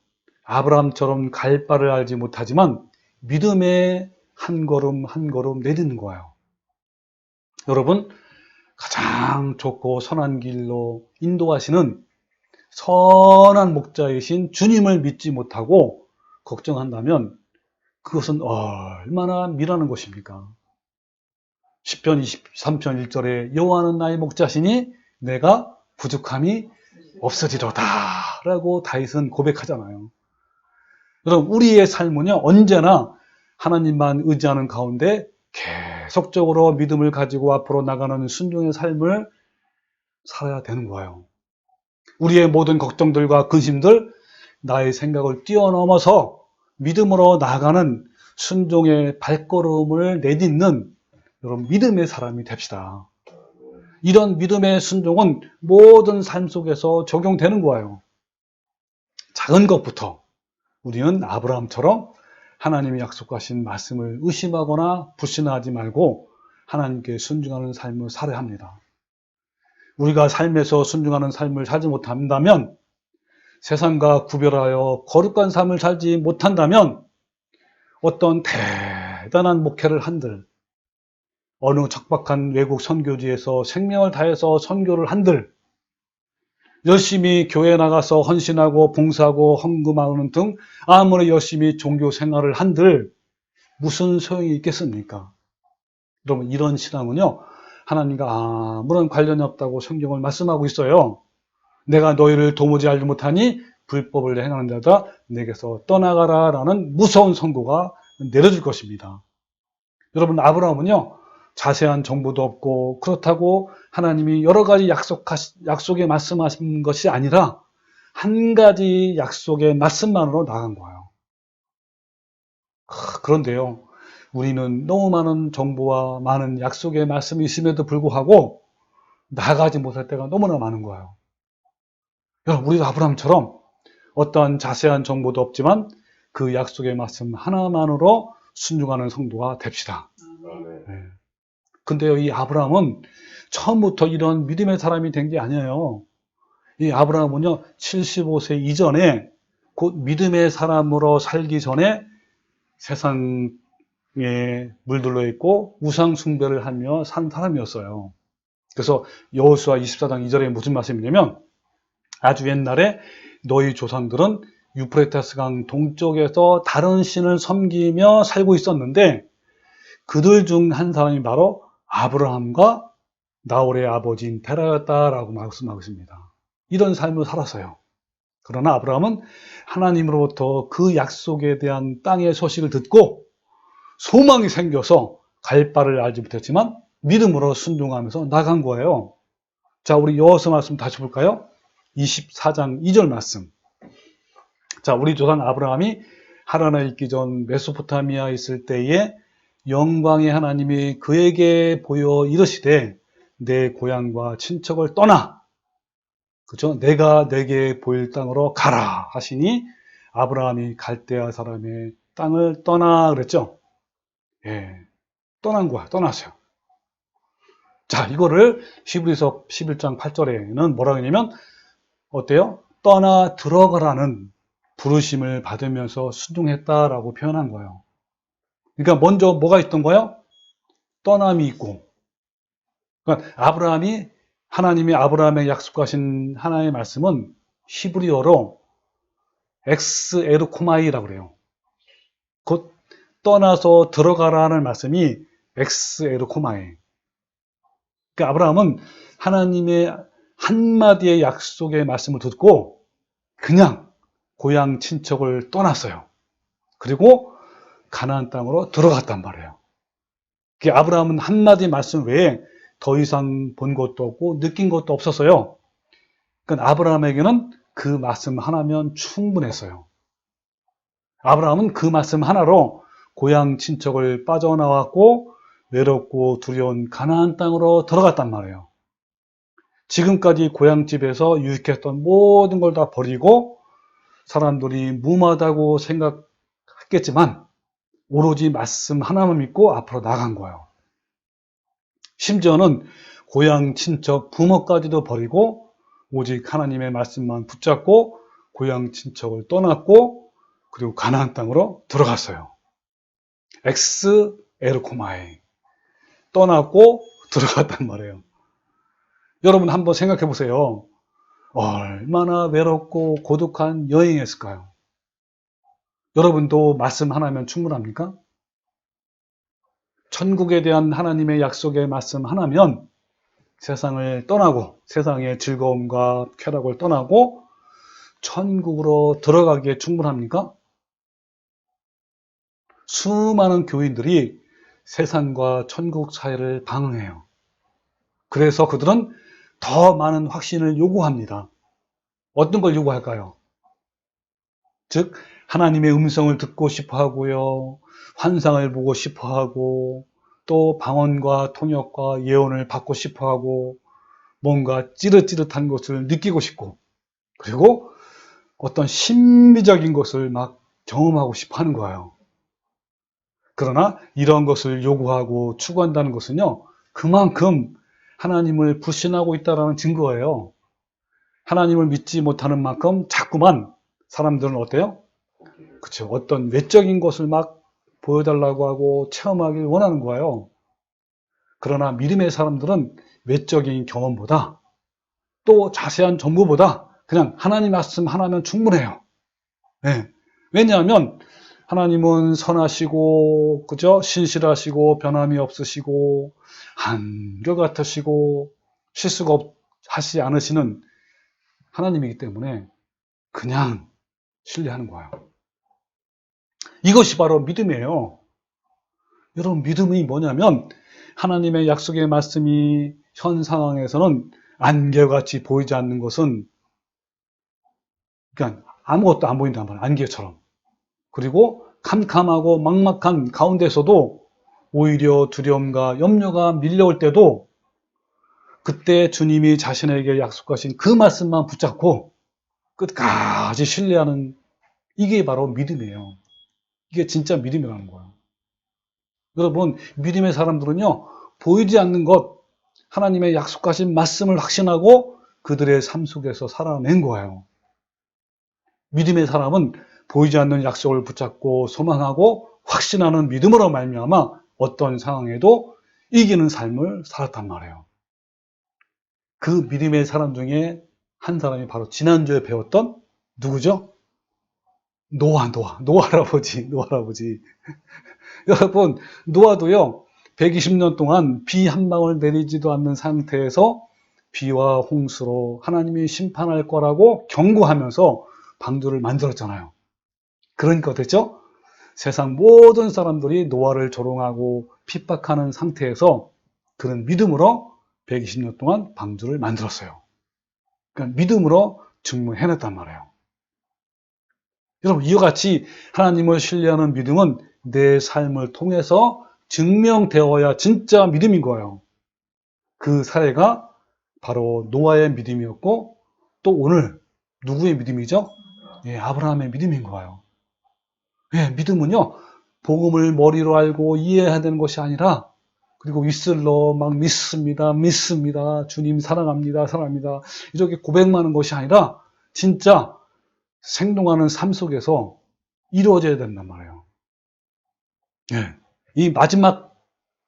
A: 아브라함처럼 갈 바를 알지 못하지만 믿음의 한 걸음 한 걸음 내딛는 거예요. 여러분, 가장 좋고 선한 길로 인도하시는 선한 목자이신 주님을 믿지 못하고 걱정한다면 그것은 얼마나 미라는 것입니까? 시편 23편 1절에 여호와는 나의 목자시니 내가 부족함이 없으리로다 라고 다윗은 고백하잖아요. 여러분, 우리의 삶은요, 언제나 하나님만 의지하는 가운데 계속적으로 믿음을 가지고 앞으로 나가는 순종의 삶을 살아야 되는 거예요. 우리의 모든 걱정들과 근심들, 나의 생각을 뛰어넘어서 믿음으로 나아가는 순종의 발걸음을 내딛는 여러분 믿음의 사람이 됩시다. 이런 믿음의 순종은 모든 삶 속에서 적용되는 거예요. 작은 것부터 우리는 아브라함처럼 하나님이 약속하신 말씀을 의심하거나 불신하지 말고 하나님께 순종하는 삶을 살아야 합니다. 우리가 삶에서 순종하는 삶을 살지 못한다면, 세상과 구별하여 거룩한 삶을 살지 못한다면 어떤 대단한 목회를 한들, 어느 척박한 외국 선교지에서 생명을 다해서 선교를 한들, 열심히 교회 나가서 헌신하고 봉사하고 헌금하는 등 아무리 열심히 종교 생활을 한들 무슨 소용이 있겠습니까? 여러분, 이런 신앙은요, 하나님과 아무런 관련이 없다고 성경을 말씀하고 있어요. 내가 너희를 도무지 알지 못하니 불법을 행하는 자다 내게서 떠나가라 라는 무서운 선고가 내려질 것입니다. 여러분, 아브라함은요, 자세한 정보도 없고 그렇다고 하나님이 여러 가지 약속에 말씀하신 것이 아니라 한 가지 약속의 말씀만으로 나간 거예요. 그런데요, 우리는 너무 많은 정보와 많은 약속의 말씀이 있음에도 불구하고 나가지 못할 때가 너무나 많은 거예요. 여러분, 우리도 아브라함처럼 어떠한 자세한 정보도 없지만 그 약속의 말씀 하나만으로 순종하는 성도가 됩시다. 네. 근데요, 이 아브라함은 처음부터 이런 믿음의 사람이 된 게 아니에요. 이 아브라함은요, 75세 이전에 곧 믿음의 사람으로 살기 전에 세상에 물들러 있고 우상 숭배를 하며 산 사람이었어요. 그래서 여호수아 24장 2절에 무슨 말씀이냐면, 아주 옛날에 너희 조상들은 유프라테스 강 동쪽에서 다른 신을 섬기며 살고 있었는데 그들 중 한 사람이 바로 아브라함과 나홀의 아버지인 테라였다라고 말씀하고 있습니다. 이런 삶을 살았어요. 그러나 아브라함은 하나님으로부터 그 약속에 대한 땅의 소식을 듣고 소망이 생겨서 갈 바를 알지 못했지만 믿음으로 순종하면서 나간 거예요. 자, 우리 여호수아 말씀 다시 볼까요? 24장 2절 말씀. 자, 우리 조상 아브라함이 하란에 있기 전 메소포타미아에 있을 때에 영광의 하나님이 그에게 보여 이르시되 내 고향과 친척을 떠나, 그죠? 내가 내게 보일 땅으로 가라 하시니 아브라함이 갈대아 사람의 땅을 떠나 그랬죠? 예, 떠난 거야. 떠났어요. 자, 이거를 히브리서 11장 8절에는 뭐라고 하냐면 어때요? 떠나 들어가라는 부르심을 받으면서 순종했다라고 표현한 거예요. 그러니까 먼저 뭐가 있던 거예요? 떠남이 있고. 그러니까 하나님이 아브라함에게 약속하신 하나님의 말씀은 히브리어로 엑스 에르코마이라고 그래요. 곧 떠나서 들어가라는 말씀이 엑스 에르코마이. 그러니까 아브라함은 하나님의 한마디의 약속의 말씀을 듣고 그냥 고향 친척을 떠났어요. 그리고 가나안 땅으로 들어갔단 말이에요. 아브라함은 한마디 말씀 외에 더 이상 본 것도 없고 느낀 것도 없었어요. 그러니까 아브라함에게는 그 말씀 하나면 충분했어요. 아브라함은 그 말씀 하나로 고향 친척을 빠져나왔고 외롭고 두려운 가나안 땅으로 들어갔단 말이에요. 지금까지 고향집에서 유익했던 모든 걸 다 버리고 사람들이 무모하다고 생각했겠지만 오로지 말씀 하나만 믿고 앞으로 나간 거예요. 심지어는 고향 친척 부모까지도 버리고 오직 하나님의 말씀만 붙잡고 고향 친척을 떠났고 그리고 가나안 땅으로 들어갔어요. 엑스 에르코마이, 떠났고 들어갔단 말이에요. 여러분 한번 생각해 보세요. 얼마나 외롭고 고독한 여행이었을까요? 여러분도 말씀 하나면 충분합니까? 천국에 대한 하나님의 약속의 말씀 하나면 세상을 떠나고 세상의 즐거움과 쾌락을 떠나고 천국으로 들어가기에 충분합니까? 수많은 교인들이 세상과 천국 사이를 방황해요. 그래서 그들은 더 많은 확신을 요구합니다. 어떤 걸 요구할까요? 즉 하나님의 음성을 듣고 싶어 하고요. 환상을 보고 싶어 하고 또 방언과 통역과 예언을 받고 싶어 하고 뭔가 찌릿찌릿한 것을 느끼고 싶고 그리고 어떤 신비적인 것을 막 경험하고 싶어 하는 거예요. 그러나 이런 것을 요구하고 추구한다는 것은요. 그만큼 하나님을 불신하고 있다는 증거예요. 하나님을 믿지 못하는 만큼 자꾸만 사람들은 어때요? 그렇죠. 어떤 외적인 것을 막 보여달라고 하고 체험하길 원하는 거예요. 그러나 믿음의 사람들은 외적인 경험보다 또 자세한 정보보다 그냥 하나님 말씀 하나면 충분해요. 네. 왜냐하면 하나님은 선하시고, 그죠? 신실하시고, 변함이 없으시고, 한결같으시고, 실수가 하시지 않으시는 하나님이기 때문에 그냥 신뢰하는 거예요. 이것이 바로 믿음이에요. 여러분, 믿음이 뭐냐면 하나님의 약속의 말씀이 현 상황에서는 안개같이 보이지 않는 것은 그냥 아무것도 안 보인단 말이에요. 안개처럼. 그리고 캄캄하고 막막한 가운데서도 오히려 두려움과 염려가 밀려올 때도 그때 주님이 자신에게 약속하신 그 말씀만 붙잡고 끝까지 신뢰하는 이게 바로 믿음이에요. 이게 진짜 믿음이라는 거예요. 여러분, 믿음의 사람들은요, 보이지 않는 것, 하나님의 약속하신 말씀을 확신하고 그들의 삶 속에서 살아낸 거예요. 믿음의 사람은 보이지 않는 약속을 붙잡고 소망하고 확신하는 믿음으로 말미암아 어떤 상황에도 이기는 삶을 살았단 말이에요. 그 믿음의 사람 중에 한 사람이 바로 지난주에 배웠던 누구죠? 노아 할아버지. 여러분, 노아도요, 120년 동안 비 한 방울 내리지도 않는 상태에서 비와 홍수로 하나님이 심판할 거라고 경고하면서 방주를 만들었잖아요. 그러니까 어땠죠? 세상 모든 사람들이 노아를 조롱하고 핍박하는 상태에서 그는 믿음으로 120년 동안 방주를 만들었어요. 그러니까 믿음으로 증명해냈단 말이에요. 여러분, 이와 같이 하나님을 신뢰하는 믿음은 내 삶을 통해서 증명되어야 진짜 믿음인 거예요. 그 사례가 바로 노아의 믿음이었고 또 오늘 누구의 믿음이죠? 예, 아브라함의 믿음인 거예요. 예, 믿음은요, 복음을 머리로 알고 이해해야 되는 것이 아니라 그리고 입술로 막 믿습니다. 주님 사랑합니다. 이렇게 고백만 하는 것이 아니라 진짜 생동하는 삶 속에서 이루어져야 된단 말이에요. 예. 이 마지막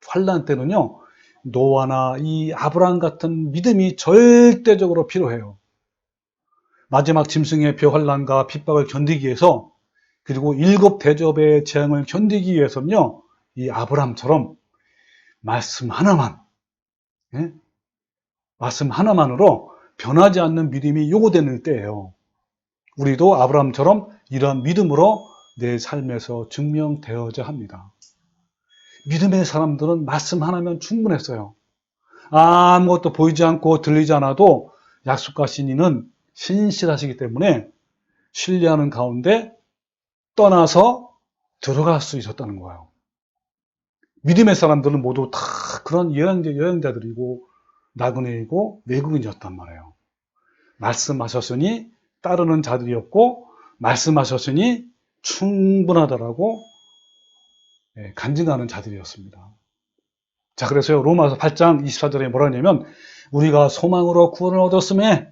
A: 환란 때는요, 노아나 이 아브라함 같은 믿음이 절대적으로 필요해요. 마지막 짐승의 벼 환란과 핍박을 견디기 위해서 그리고 7 대접의 재앙을 견디기 위해서는요, 이 아브라함처럼 말씀 하나만, 예? 말씀 하나만으로 변하지 않는 믿음이 요구되는 때예요. 우리도 아브라함처럼 이러한 믿음으로 내 삶에서 증명되어야 합니다. 믿음의 사람들은 말씀 하나면 충분했어요. 아무것도 보이지 않고 들리지 않아도 약속하신 이는 신실하시기 때문에 신뢰하는 가운데 떠나서 들어갈 수 있었다는 거예요. 믿음의 사람들은 모두 다 그런 여행자들이고 나그네이고 외국인이었단 말이에요. 말씀하셨으니 따르는 자들이었고 말씀하셨으니 충분하다라고 간증하는 자들이었습니다. 자, 그래서요, 로마서 8장 24절에 뭐라 하냐면 우리가 소망으로 구원을 얻었음에,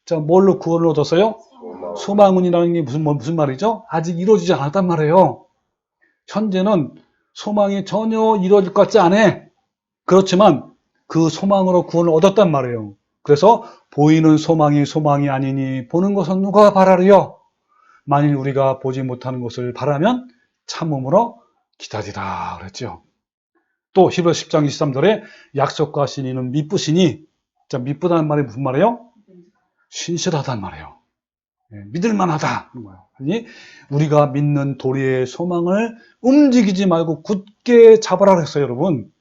A: 자, 뭘로 구원을 얻었어요? 소망은이라는 게 무슨 말이죠? 아직 이루어지지 않았단 말이에요. 현재는 소망이 전혀 이루어질 것 같지 않아. 그렇지만 그 소망으로 구원을 얻었단 말이에요. 그래서 보이는 소망이 아니니 보는 것은 누가 바라리요? 만일 우리가 보지 못하는 것을 바라면 참음으로 기다리라 그랬죠. 또 히브리서 10장 23절에 약속하신 이는 미쁘시니, 자, 미쁘다는 말이 무슨 말이에요? 신실하다는 말이에요. 믿을만하다. 아니, 우리가 믿는 도리의 소망을 움직이지 말고 굳게 잡아라 그랬어요, 여러분.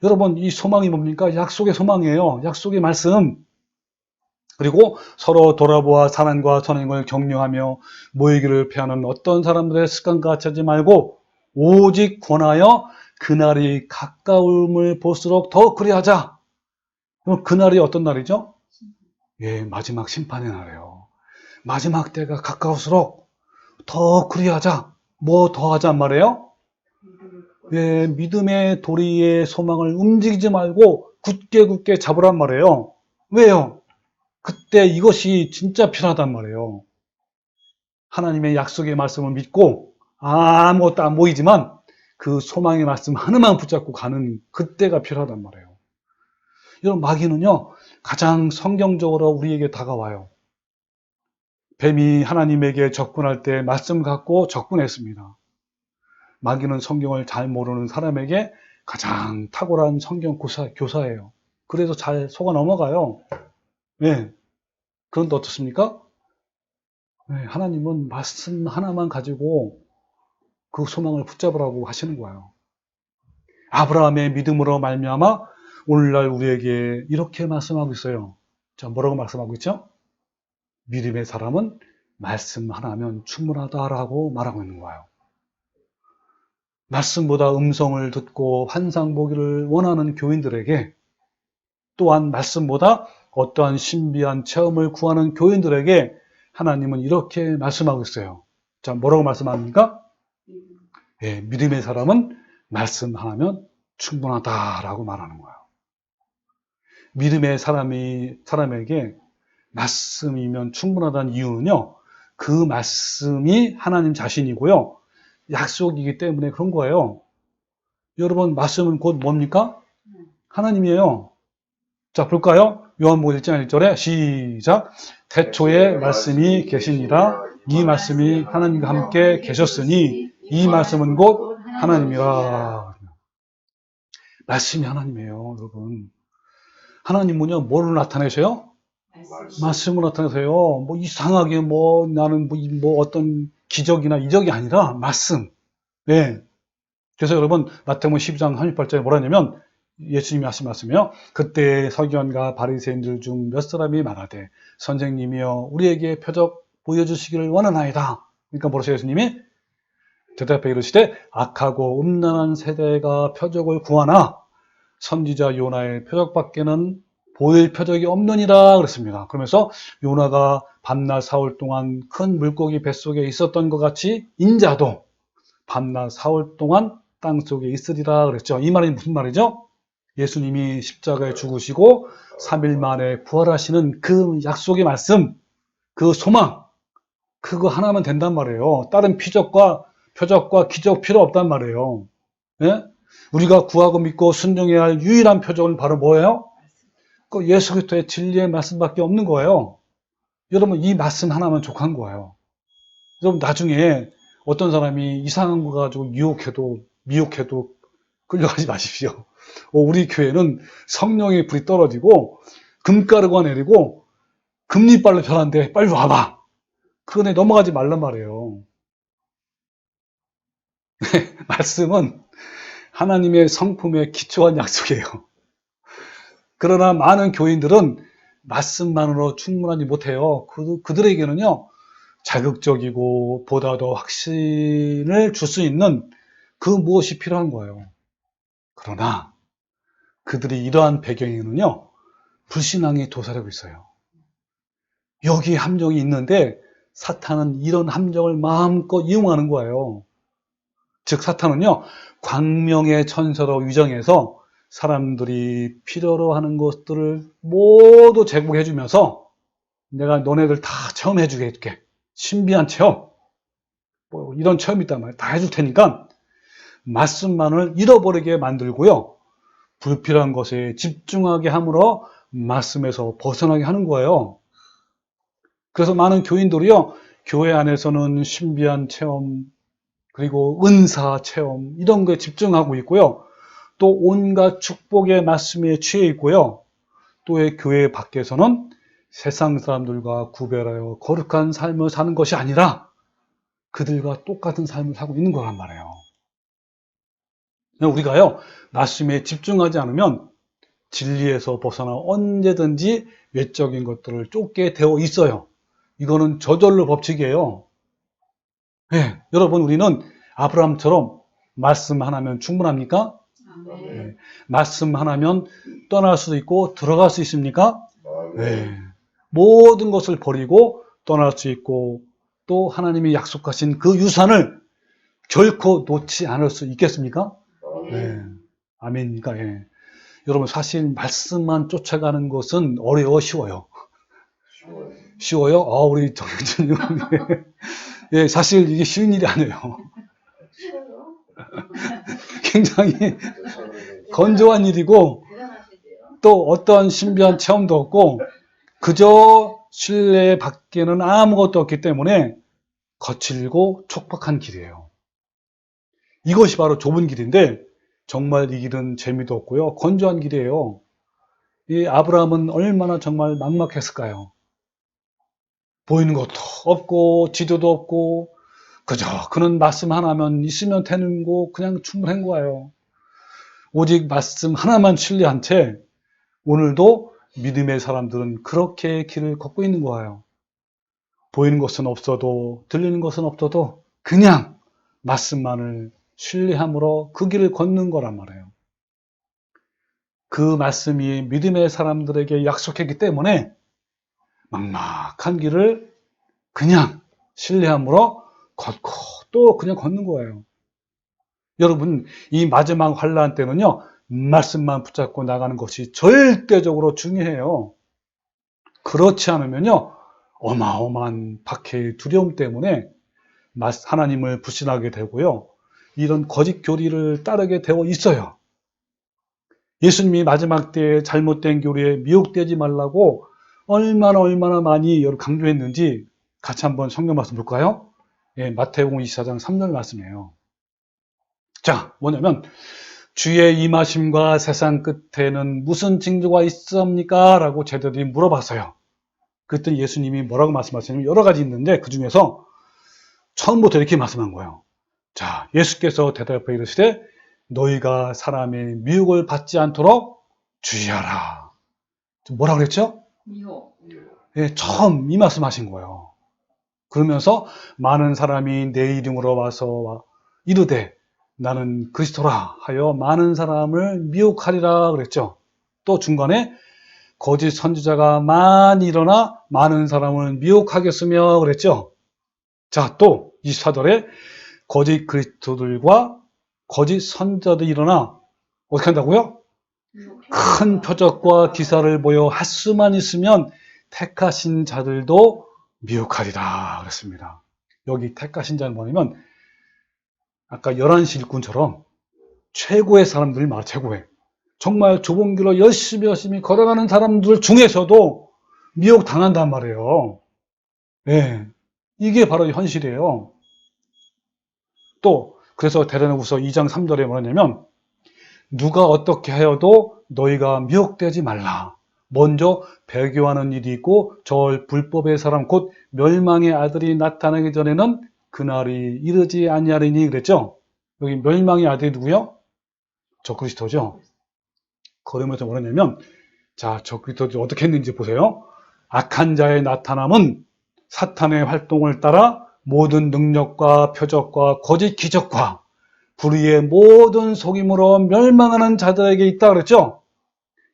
A: 여러분, 이 소망이 뭡니까? 약속의 소망이에요. 약속의 말씀. 그리고 서로 돌아보아 사랑과 선행을 격려하며 모이기를 피하는 어떤 사람들의 습관과 같이 하지 말고 오직 권하여 그날이 가까움을 볼수록 더 그리하자. 그럼 그날이 어떤 날이죠? 예, 마지막 심판의 날이에요. 마지막 때가 가까울수록 더 그리하자. 뭐 더 하자 말이에요? 예, 믿음의 도리의 소망을 움직이지 말고 굳게 잡으란 말이에요. 왜요? 그때 이것이 진짜 필요하단 말이에요. 하나님의 약속의 말씀을 믿고 아무것도 안 보이지만 그 소망의 말씀 하나만 붙잡고 가는 그때가 필요하단 말이에요. 이런 마귀는요, 가장 성경적으로 우리에게 다가와요. 뱀이 하나님에게 접근할 때 말씀을 갖고 접근했습니다. 마귀는 성경을 잘 모르는 사람에게 가장 탁월한 성경 교사예요. 그래서 잘 속아 넘어가요. 네. 그런데 어떻습니까? 네, 하나님은 말씀 하나만 가지고 그 소망을 붙잡으라고 하시는 거예요. 아브라함의 믿음으로 말미암아 오늘날 우리에게 이렇게 말씀하고 있어요. 자, 뭐라고 말씀하고 있죠? 믿음의 사람은 말씀 하나면 충분하다라고 말하고 있는 거예요. 말씀보다 음성을 듣고 환상 보기를 원하는 교인들에게, 또한 말씀보다 어떠한 신비한 체험을 구하는 교인들에게 하나님은 이렇게 말씀하고 있어요. 자, 뭐라고 말씀합니까? 예, 믿음의 사람은 말씀 하나면 충분하다라고 말하는 거예요. 믿음의 사람에게 말씀이면 충분하다는 이유는요, 그 말씀이 하나님 자신이고요, 약속이기 때문에 그런 거예요. 여러분, 말씀은 곧 뭡니까? 하나님이에요. 자, 볼까요? 요한복음 1장 1절에 시작. 태초에 말씀이 계시니라. 이 말씀이 하나님과 함께 계셨으니 이 말씀은 곧 하나님이라. 말씀이 하나님이에요, 여러분. 하나님은요, 뭐를 나타내셔요? 말씀을 나타내세요. 뭐 이상하게 나는 어떤 기적이나 이적이 아니라 말씀. 네. 그래서 여러분, 마태복음 12장 38절에 뭐라 하냐면, 예수님이 하신 말씀이요. 그때 서기관과 바리새인들 중 몇 사람이 말하되 선생님이여 우리에게 표적 보여주시기를 원하나이다. 그러니까 뭐라세요, 예수님이? 대답해 이르시되 악하고 음란한 세대가 표적을 구하나 선지자 요나의 표적밖에는 보일 표적이 없느니라 그랬습니다. 그러면서 요나가 밤낮 사흘 동안 큰 물고기 뱃속에 있었던 것 같이 인자도 밤낮 사흘 동안 땅속에 있으리라 그랬죠. 이 말이 무슨 말이죠? 예수님이 십자가에 죽으시고 3일 만에 부활하시는 그 약속의 말씀, 그 소망, 그거 하나면 된단 말이에요. 다른 표적과 기적 필요 없단 말이에요. 예? 우리가 구하고 믿고 순종해야 할 유일한 표적은 바로 뭐예요? 그 예수 그리스도의 진리의 말씀밖에 없는 거예요. 여러분, 이 말씀 하나면 족한 거예요. 여러분, 나중에 어떤 사람이 이상한 거 가지고 미혹해도 끌려가지 마십시오. 우리 교회는 성령의 불이 떨어지고 금가루가 내리고 금리빨로 변한데 빨리 와봐. 그러네 넘어가지 말란 말이에요. 말씀은 하나님의 성품에 기초한 약속이에요. 그러나 많은 교인들은 말씀만으로 충분하지 못해요. 그들에게는요, 자극적이고 보다 더 확신을 줄 수 있는 그 무엇이 필요한 거예요. 그러나 그들이 이러한 배경에는요, 불신앙이 도사리고 있어요. 여기 함정이 있는데 사탄은 이런 함정을 마음껏 이용하는 거예요. 즉 사탄은요, 광명의 천사로 위장해서 사람들이 필요로 하는 것들을 모두 제공해 주면서 내가 너네들 다 체험해 주게. 신비한 체험, 이런 체험이 있단 말이에요. 다 해줄 테니까 말씀만을 잃어버리게 만들고요, 불필요한 것에 집중하게 함으로 말씀에서 벗어나게 하는 거예요. 그래서 많은 교인들이요, 교회 안에서는 신비한 체험, 그리고 은사 체험, 이런 거에 집중하고 있고요, 또 온갖 축복의 말씀에 취해 있고요, 또 교회 밖에서는 세상 사람들과 구별하여 거룩한 삶을 사는 것이 아니라 그들과 똑같은 삶을 살고 있는 거란 말이에요. 우리가요, 말씀에 집중하지 않으면 진리에서 벗어나 언제든지 외적인 것들을 쫓게 되어 있어요. 이거는 저절로 법칙이에요. 네, 여러분 우리는 아브라함처럼 말씀 하나면 충분합니까? 네, 말씀 하나면 떠날 수도 있고 들어갈 수 있습니까? 네, 모든 것을 버리고 떠날 수 있고 또 하나님이 약속하신 그 유산을 결코 놓지 않을 수 있겠습니까? 네, 아멘입니까? 예. 여러분 사실 말씀만 쫓아가는 것은 어려워 쉬워요? 쉬워요? 우리 정현진님. 예, 사실 이게 쉬운 일이 아니에요. 굉장히 건조한 일이고 또 어떤 신비한 체험도 없고 그저 신뢰 밖에는 아무것도 없기 때문에 거칠고 촉박한 길이에요. 이것이 바로 좁은 길인데 정말 이 길은 재미도 없고요. 건조한 길이에요. 이 아브라함은 얼마나 정말 막막했을까요? 보이는 것도 없고 지도도 없고 그저 그는 말씀 하나만 있으면 되는 거 그냥 충분한 거예요. 오직 말씀 하나만 신뢰한 채 오늘도 믿음의 사람들은 그렇게 길을 걷고 있는 거예요. 보이는 것은 없어도 들리는 것은 없어도 그냥 말씀만을 신뢰함으로 그 길을 걷는 거란 말이에요. 그 말씀이 믿음의 사람들에게 약속했기 때문에 막막한 길을 그냥 신뢰함으로 걷고 또 그냥 걷는 거예요. 여러분 이 마지막 환난 때는요 말씀만 붙잡고 나가는 것이 절대적으로 중요해요. 그렇지 않으면요 어마어마한 박해의 두려움 때문에 하나님을 불신하게 되고요 이런 거짓 교리를 따르게 되어 있어요. 예수님이 마지막 때에 잘못된 교리에 미혹되지 말라고 얼마나 많이 강조했는지 같이 한번 성경 말씀 볼까요? 예, 마태복음 24장 3절 말씀이에요. 자, 뭐냐면 주의 임하심과 세상 끝에는 무슨 징조가 있습니까? 라고 제자들이 물어봤어요. 그랬더니 예수님이 뭐라고 말씀하시냐면 여러 가지 있는데 그 중에서 처음부터 이렇게 말씀한 거예요. 자, 예수께서 대답해 이르시되 너희가 사람의 미혹을 받지 않도록 주의하라. 뭐라고 그랬죠? 미혹. 예, 처음 이 말씀하신 거예요. 그러면서 많은 사람이 내 이름으로 와서 이르되 나는 그리스도라 하여 많은 사람을 미혹하리라 그랬죠. 또 중간에 거짓 선지자가 많이 일어나 많은 사람을 미혹하겠으며 그랬죠. 자, 또 24절에 거짓 그리스도들과 거짓 선지자들이 일어나 어떻게 한다고요? 큰 표적과 기사를 보여 할 수만 있으면 택하신 자들도 미혹하리라 그랬습니다. 여기 택하신 자는 뭐냐면 아까 11시 일꾼처럼 최고의 사람들이 많아. 최고의 정말 좁은 길로 열심히 걸어가는 사람들 중에서도 미혹 당한단 말이에요. 네, 이게 바로 현실이에요. 또 그래서 데살로니가후서 2장 3절에 뭐냐면 누가 어떻게 하여도 너희가 미혹되지 말라. 먼저 배교하는 일이 있고 저 불법의 사람 곧 멸망의 아들이 나타나기 전에는 그날이 이르지 아니하리니 그랬죠. 여기 멸망의 아들이 누구요? 저 그리스도죠. 그러면서 뭐냐면 자, 저 그리스도들이 어떻게 했는지 보세요. 악한 자의 나타남은 사탄의 활동을 따라 모든 능력과 표적과 거짓 기적과 불의의 모든 속임으로 멸망하는 자들에게 있다 그랬죠.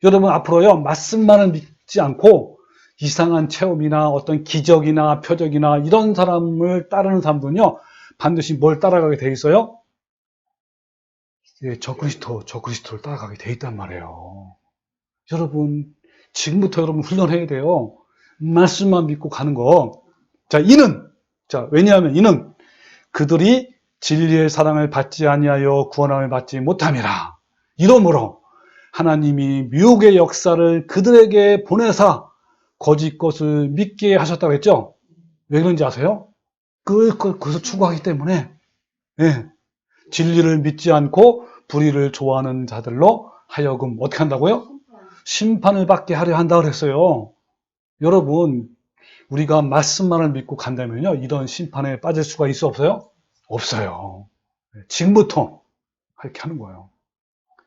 A: 여러분 앞으로요 말씀만을 믿지 않고 이상한 체험이나 어떤 기적이나 표적이나 이런 사람을 따르는 사람들은요 반드시 뭘 따라가게 돼 있어요? 예, 저 그리스도를 따라가게 돼 있단 말이에요. 여러분 지금부터 여러분 훈련해야 돼요. 말씀만 믿고 가는 거. 왜냐하면 이는 그들이 진리의 사랑을 받지 아니하여 구원함을 받지 못함이라. 이러므로 하나님이 미혹의 역사를 그들에게 보내사 거짓 것을 믿게 하셨다고 했죠. 왜 그런지 아세요? 그것을 추구하기 때문에. 예, 진리를 믿지 않고 불의를 좋아하는 자들로 하여금 어떻게 한다고요? 심판을 받게 하려 한다고 그랬어요. 여러분 우리가 말씀만을 믿고 간다면요 이런 심판에 빠질 수가 있어 없어요? 없어요. 지금부터 이렇게 하는 거예요.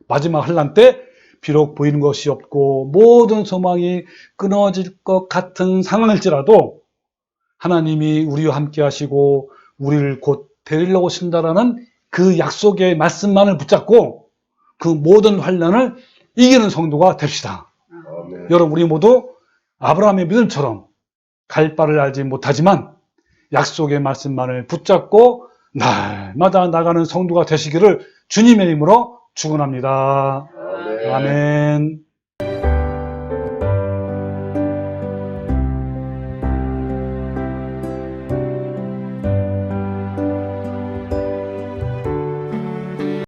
A: 마지막 환난 때 비록 보이는 것이 없고 모든 소망이 끊어질 것 같은 상황일지라도 하나님이 우리와 함께 하시고 우리를 곧 데리러 오신다라는 그 약속의 말씀만을 붙잡고 그 모든 환난을 이기는 성도가 됩시다.
B: 아멘.
A: 여러분, 우리 모두 아브라함의 믿음처럼 갈 바를 알지 못하지만 약속의 말씀만을 붙잡고 날마다 나가는 성도가 되시기를 주님의 이름으로 축원합니다.
B: 아멘.
A: 아멘.